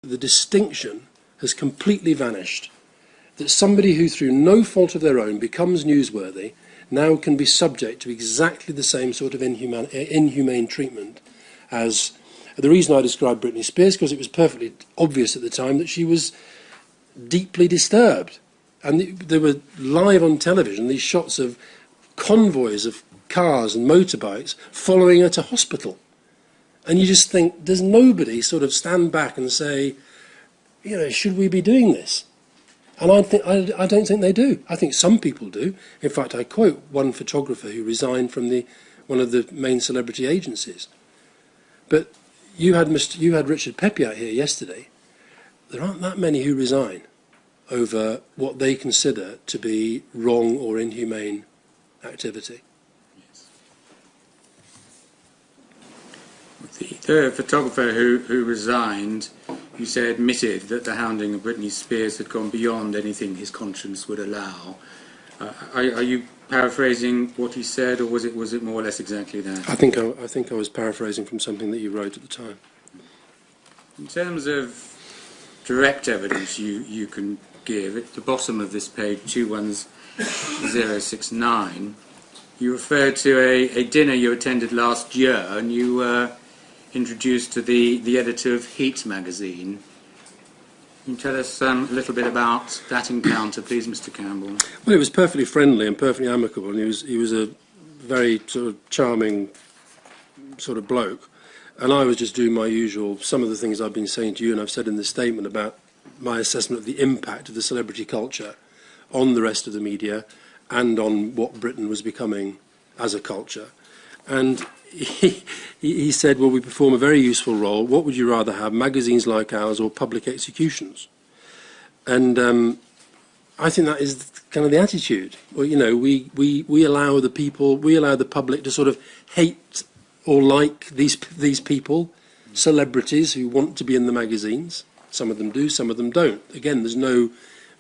the distinction has completely vanished. That somebody who, through no fault of their own, becomes newsworthy now can be subject to exactly the same sort of inhumane treatment as... The reason I described Britney Spears, because it was perfectly obvious at the time that she was deeply disturbed. And there were live on television these shots of convoys of cars and motorbikes following her to hospital. And you just think, does nobody sort of stand back and say, you know, should we be doing this? And I don't think they do. I think some people do. In fact, I quote one photographer who resigned from one of the main celebrity agencies. But you had Richard Pepe out here yesterday. There aren't that many who resign over what they consider to be wrong or inhumane activity. The photographer who resigned, you say, admitted that the hounding of Britney Spears had gone beyond anything his conscience would allow. Are you paraphrasing what he said, or was it more or less exactly that? I think I was paraphrasing from something that you wrote at the time. In terms of direct evidence you can give, at the bottom of this page, 21069, you referred to a dinner you attended last year, and you were introduced to the editor of Heat magazine. Can you tell us a little bit about that encounter, please, Mr. Campbell? Well, it was perfectly friendly and perfectly amicable, and he was a very sort of charming sort of bloke. And I was just doing my usual, some of the things I've been saying to you and I've said in the statement about my assessment of the impact of the celebrity culture on the rest of the media and on what Britain was becoming as a culture. And he said, well, we perform a very useful role. What would you rather have, magazines like ours or public executions? And I think that is kind of the attitude. Well, you know, we allow the people, we allow the public to sort of hate or like these people, celebrities who want to be in the magazines. Some of them do, some of them don't. Again, there's no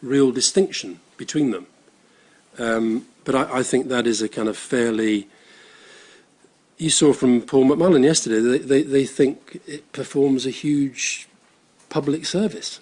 real distinction between them. But I think that is a kind of fairly... You saw from Paul McMullen yesterday, they think it performs a huge public service.